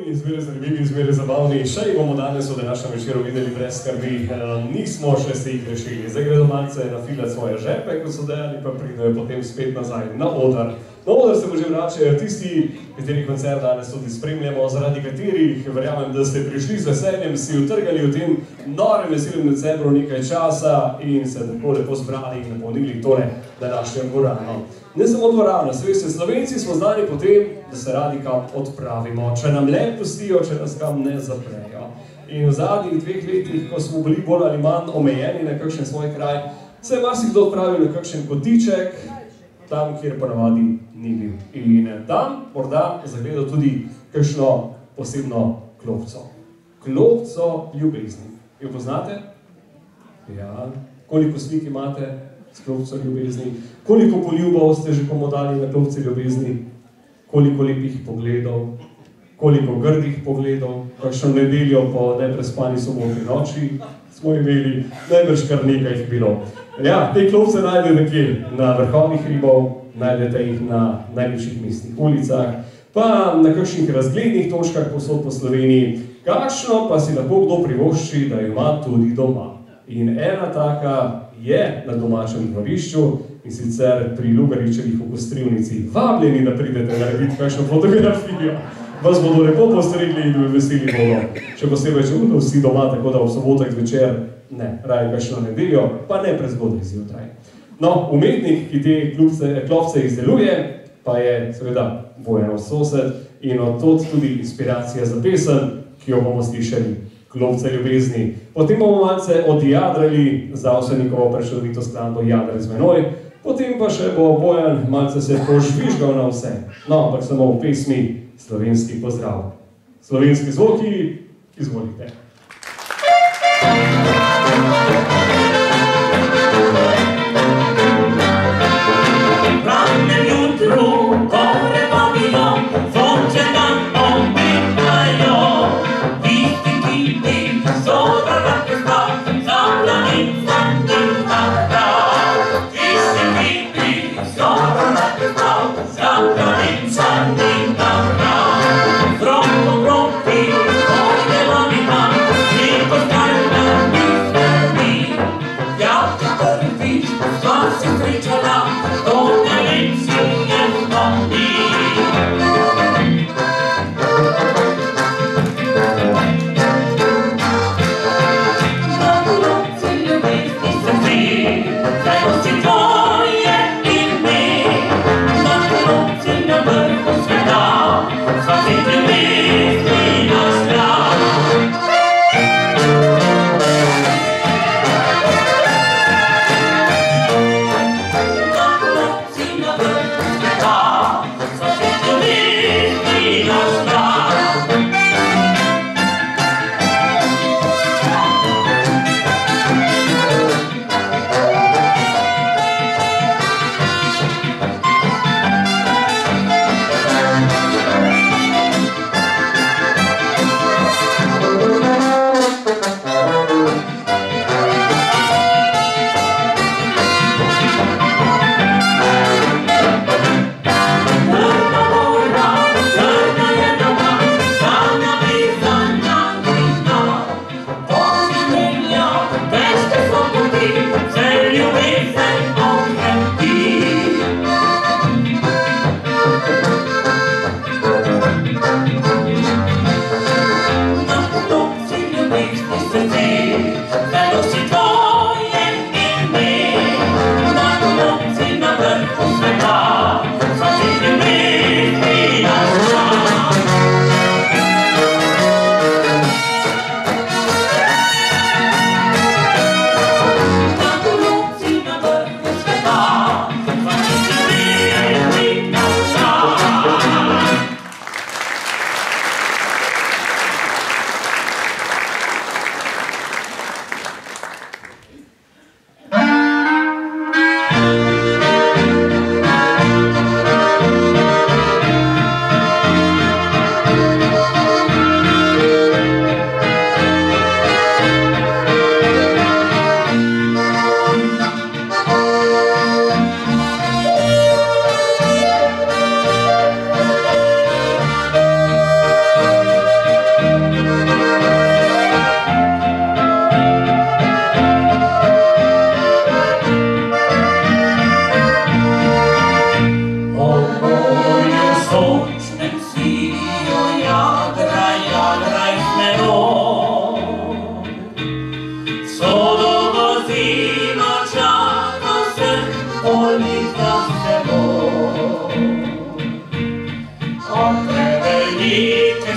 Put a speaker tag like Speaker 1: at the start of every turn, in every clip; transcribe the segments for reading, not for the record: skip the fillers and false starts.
Speaker 1: Izmeri zanimivi, izmeri zabavni. Še jih bomo danes v današnjem večeru videli brez skrbi. Nismo še se jih rešili. Zdaj gredo malce nafilati svoje žepe, kot so dejali, pa pridejo potem spet nazaj na oder. Na oder se bo že vračajo tisti, kateri koncert danes tudi spremljamo, zaradi katerih verjamem, da ste prišli z veseljem, si utrgali v tem norem veselem decembru nekaj časa in se tako lepo zbrali in napolnili tole današnjo dvorano. Ne samo dvorano, se veste, Slovenci smo znani po tem, da se radi kam odpravimo, če nam le pustijo, če nas kam ne zaprejo. In v zadnjih 2 letih, ko smo bili bolj ali manj omejeni na kakšen svoj kraj, se je marsikdo odpravil na kakšen kotiček, tam, kjer ponavadi ni bil. In tam morda zagledal tudi kakšno posebno klopco. Klopco ljubezni. Jo poznate? Ja. Koliko slik imate s klopco ljubezni? Koliko poljubov ste že komu dali na klopci ljubezni? Koliko lepih pogledov? Koliko grdih pogledov? Kakšno nedeljo po neprespani sobotni noči smo imeli, najbrž kar nekaj jih bilo. Ja, te klopce najdete nekje na vrhovnih hribov, najdete jih na najlepših mestnih ulicah, pa na kakšnih razglednih točkah povsod po Sloveniji, kakšno pa si lahko kdo privošči, da ima tudi doma. In ena taka je na domačem dvorišču, in sicer pri Lugaričevih v Kostrivnici. Vabljeni, da pridete narediti kakšno fotografijo. Vas bodo lepo postregli in veseli bodo. Še posebej, če bodo vsi doma, tako da ob sobotah zvečer ne, raje kakšno nedeljo, pa ne prezgodaj zjutraj. No, umetnik, ki te klopce izdeluje, pa je seveda Bojanov sosed in od tod tudi inspiracija za pesem, ki jo bomo slišali, Klopce ljubezni. Potem bomo malce odjadrali za Avsenikovo prečudovito skladbo Jadre z menoj, potem pa še bo Bojan malce se požvižgal na vse. No, ampak samo v pesmi Slovenski pozdrav. Slovenski zvoki, izvolite.
Speaker 2: Ranem jutru, gore babijo, sonce nam obitajo. Tisti, ki ti zora raketa, za planica dimata. Tisti, ki ti zora raketa, za planica dimata. Pronto, pronti, come la vita, mi costarda mi spermi.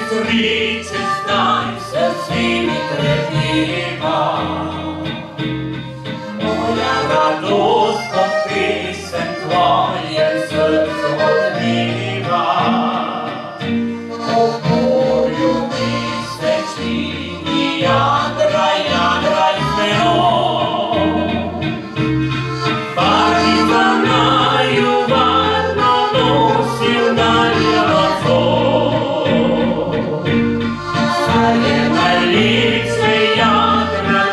Speaker 2: sreče zdaj se svimi trebiva. Moja radost kot pesem tvojem srcu odliva. O morju mi svečini jadraj, jadraj smelo. Barvica naju varno nosi v daljno zor. Saj je najlepše jadra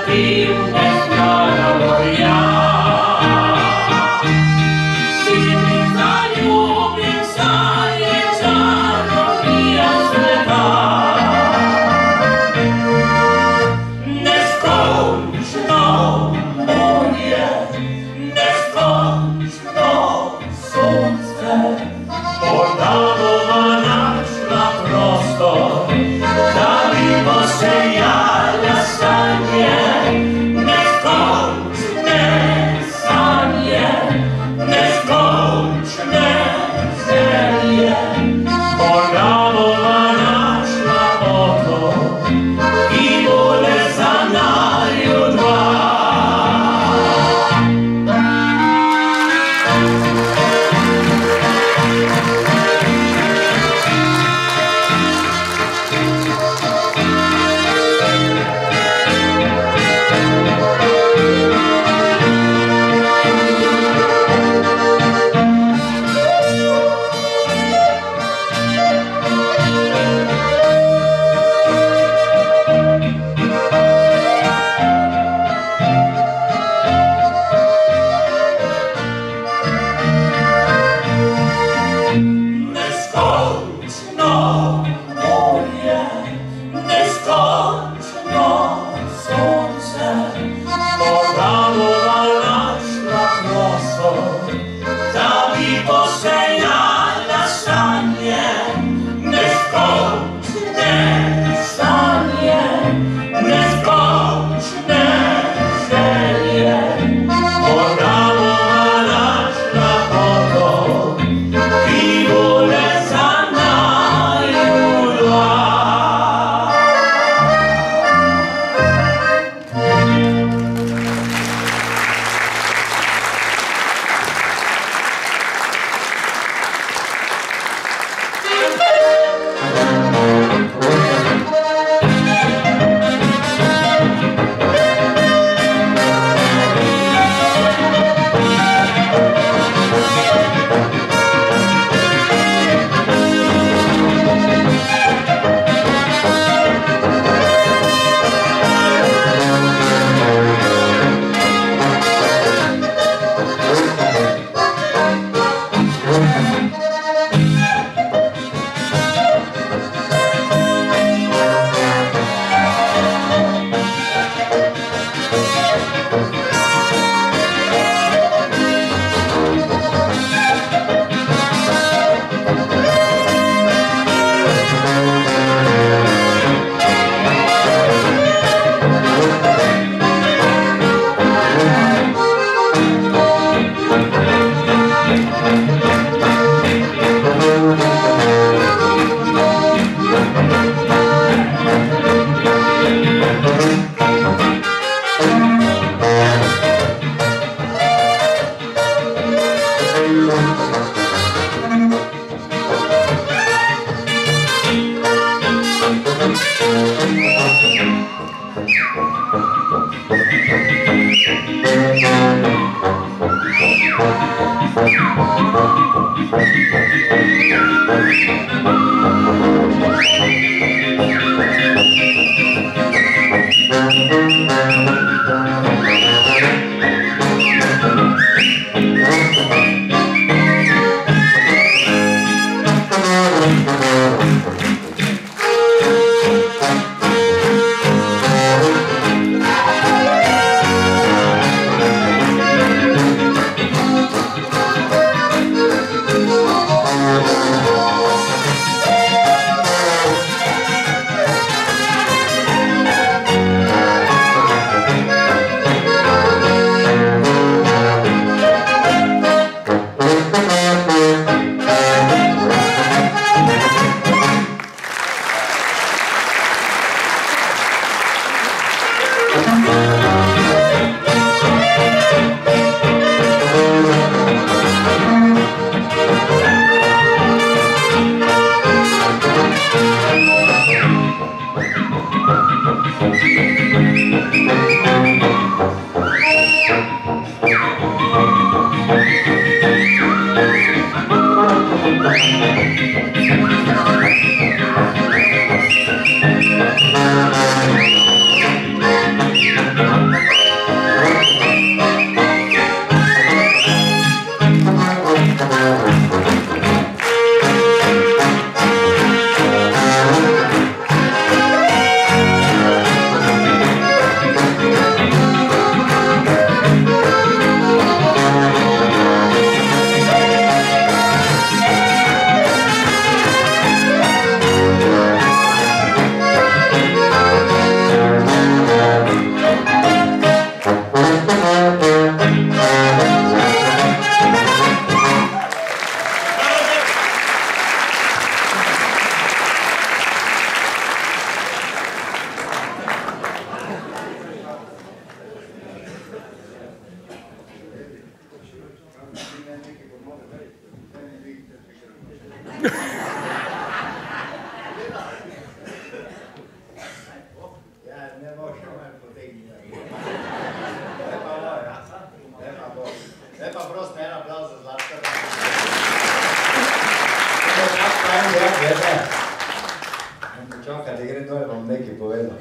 Speaker 3: vam nekaj povedal.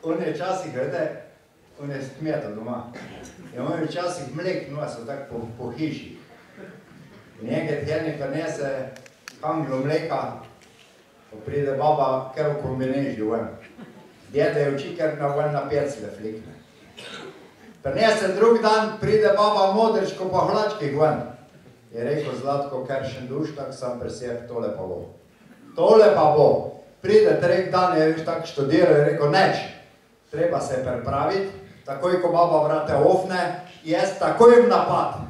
Speaker 3: On je včasih, vete, on je kmeta doma. In on je včasih mlek nosil tako po hiši. In enkrat jedni prinese kanglo mleka, pa pride baba kar v kombineži ven. Djede je oči kar na pecle flikne. Prinese drug dan, pride baba modrčko po hlačkih ven. Je rekel Zlatko, kar še duš, tak sam preseb, tole pa bo. Tole pa bo. Pride trek dan, je tako študiral, je rekel, neč. Treba se pripraviti, takoj ko baba vrate ofne, jaz takoj v napad.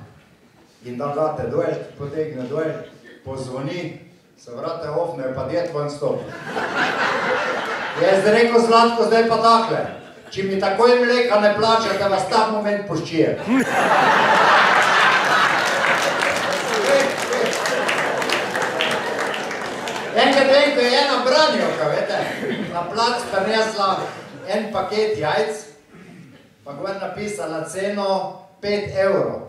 Speaker 3: In da vrate dojež, potegne dojež, pozvoni, se vrate ofne, pa djet ven stopi. Jaz rekel Zlatko, zdaj pa takle. Če mi takoj mleka ne plačate, vas ta moment poščije. Enkrat vem, ko je ena branjevka, vete, na plac prinesla en paket jajc, pa gor napisala ceno 5 €.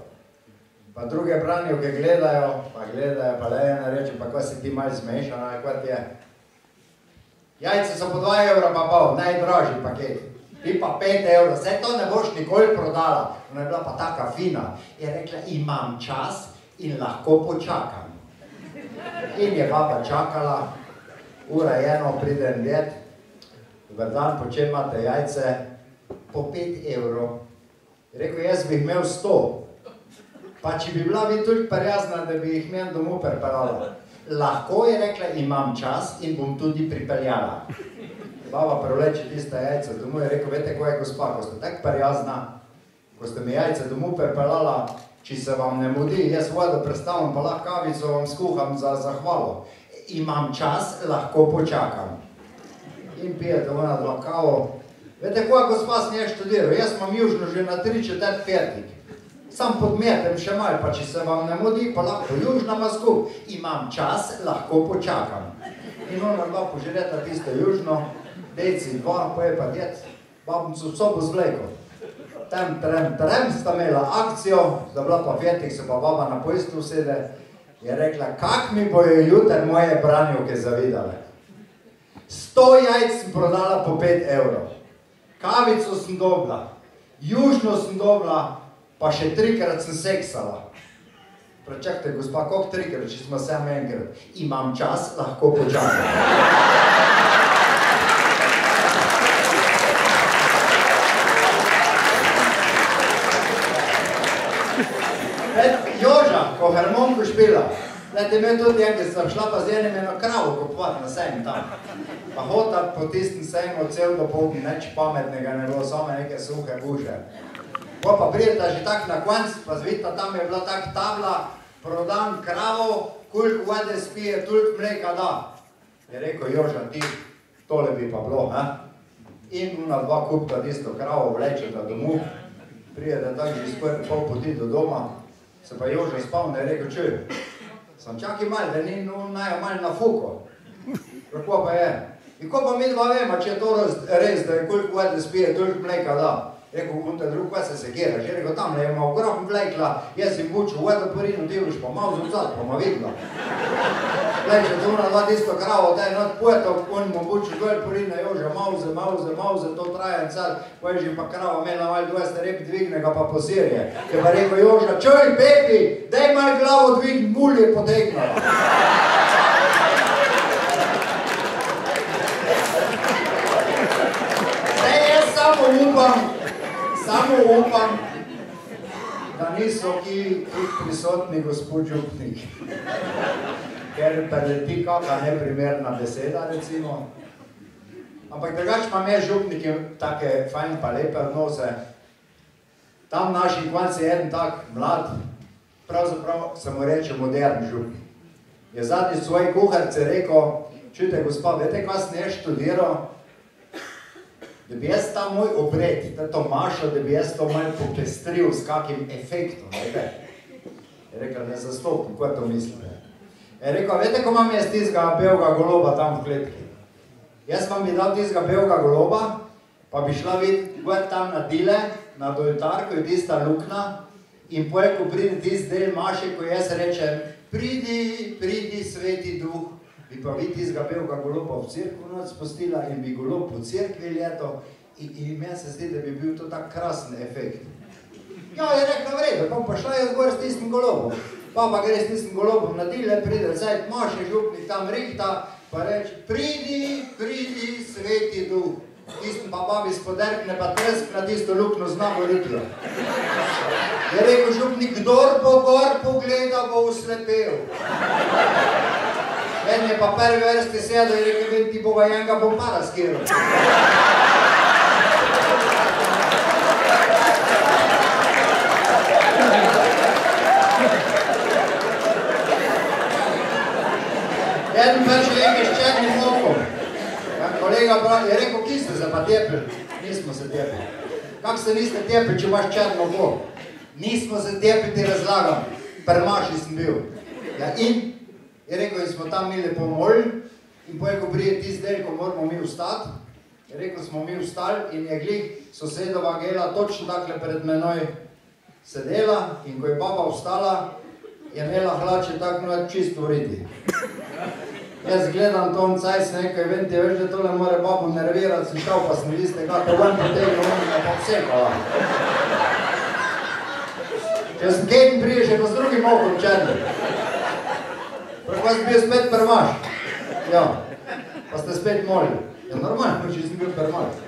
Speaker 3: Pa druge branjevke gledajo, pa le ena reče, pa kaj si ti malo zmešana, ali kaj ti je. Jajce so po 2 € pa pol, najdražji paket. Ti pa 5 €, saj to ne boš nikoli prodala. Ona je bila pa taka fina. Je rekla, imam čas in lahko počakam. In je baba čakala, ura eno, pride en djed, dober dan, po čem imate jajce? Po 5 €. Rekel, jaz bi jih imel 100. Pa če bi bila vi toliko prijazna, da bi jih meni domov pripeljala. Lahko, je rekla, imam čas in bom tudi pripeljala. Baba prevleče tiste jajce domov, je rekel, vete, ko je gospa, ko ste tako prijazna, ko ste mi jajce domov pripeljala, če se vam ne mudi, jaz vodo predstavim, pa lahko kavico vam skuham za zahvalo. Imam čas, lahko počakam. In pijete ona dva kavo. Vete, koja gospa s njej študiral? Jaz imam južno že na 3/4 fertik. Sam podmetem še malo, pa če se vam ne mudi, pa lahko južna ma skup. Imam čas, lahko počakam. In ona dva poželeta tisto južno, dejci dva, pa je pa djed, babnico v sobo zvleko. Trem, sta imela akcijo, da bila pa fertik, se pa baba na pojstvu sede, je rekla, kak mi bojo jutr moje branjevke zavidale. 100 jajc sem prodala po 5 €. Kavico sem dobila, južno sem dobila, pa še 3-krat sem seksala. Prečakajte, gospa, koliko 3-krat, če smo samo enkrat? Imam čas, lahko počakam. Joža, ko harmoniko špila, glede me tudi enkrat sem šla pa z enim eno kravo kupovat na sejm tam. Pa hota po tistem sejmu cel dopolni, nič pametnega ne bilo, samo neke suhe guše. Ko pa prijeta že tak na konc, pa zvita tam je bila tak tabla, prodan kravo, koliko vode spije, toliko mleka da. Je rekel, Joža, ti, tole bi pa bilo, ha? In ona dva kupta tisto kravo vlečeta domov, prijeta tak že skoraj pol poti do doma, se pa Joža spavne je rekel, čuj, sam čakaj malo, da ni najo malo na fuko. Kako pa je? In ko pa mi dva vema, če je to res, da je koliko vode spije, toliko mleka da. Rekel, unta drug, kaj se sekiraš? Je rekel, tamle je ima ogromno vlekla, jaz si bučil vodo porinu, ti viš pa malo zad, pa ma vidla. Leče, to ona dva tisto kravo, da je not pojetal, on mu bučil dol porinu, Joža, mauze, to traja en cel, poježi pa krava, mena malo 20 rep dvigne ga pa posirje. Je pa rekel, Joža, čuj, Pepi, daj malo glavo dvign, mulj je potegnala. Zdaj jaz samo upam, da niso ki prisotni gospod župnik. Ker preleti kakšna neprimerna beseda, recimo. Ampak drugače imam jaz župniki take fajn pa lepe odnose. Tam naši konci je en tak mlad, pravzaprav se mu reče modern župnik. Je zadnji svoj kuharce rekel, čujte gospa, vete, kaj sem jaz študiral? Da bi jaz ta moj obred, to mašo, da bi jaz to malo popestril s kakim efektom, vete? Je rekel, ne zastopim, kaj to mislite? Je rekel, vete, ko imam jaz tistega belega goloba tam v kletki? Jaz vam bi dal tistega belega goloba, pa bi šla videti, gor tam na dile, na doltarko je tista lukna in poje, ko pride tist del maše, ko jaz rečem, pridi, sveti duh, bi pa vi tistega belga goloba v cirku noč spustila in bi golob po cirkvi leto in meni se zdi, da bi bil to tak krasen efekt. Ja, je rekla, v redu, pa šla jaz gor s tistim golobom. Pa gre s tistim golobom na dile, pride cajt maše, župnik tam rihta, pa reče, pridi, sveti duh. Tistim pa babi spoderkne, pa tresk na tisto lukno z nogo riklo. Je rekel župnik, kdor bo gor pogleda, bo uslepel. En je pa prvi vrsti sedel in rekel, vem ti boga enega bom pa razkiral. Eden prši nekaj s černim okom. Kolega je rekel, ki ste se pa tepili? Nismo se tepili. Kako se niste tepili, če imaš černo oko? Nismo se tepili, ti razlagam. Prmaši sem bil. Ja, in je rekel, smo tam mi lepo molili in poje, ko prije tist del, ko moramo mi vstati, je rekel, smo mi vstali in je glih sosedova Gela točno takle pred menoj sedela in ko je baba vstala, je imela hlače tako čisto vriti. Jaz gledam Tom Cajs nekaj, vem ti, veš, da tole more babu nervirati, si šel pa sem liste, kako ven potegnil, on me pa vsekala. Če sem kejten prije, še pa s drugim okom černim. Preko sem bil spet prmaš. Ja, pa ste spet molili. Ja, normalno, če sem bil prmaš.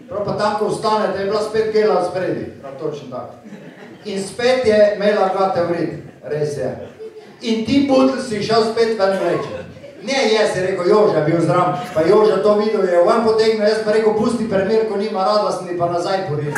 Speaker 3: Prav pa tam, ko vstanete, je bila spet Gela v spredi. Prav točno tako. In spet je imela gate vrit. Res je. In ti putl si šel spet ven vleče. Ne, jaz je rekel, Joža bil zdrav, pa Joža to videl je ven potegnil, jaz pa rekel, pusti primer, ko nima radostni, pa nazaj poril.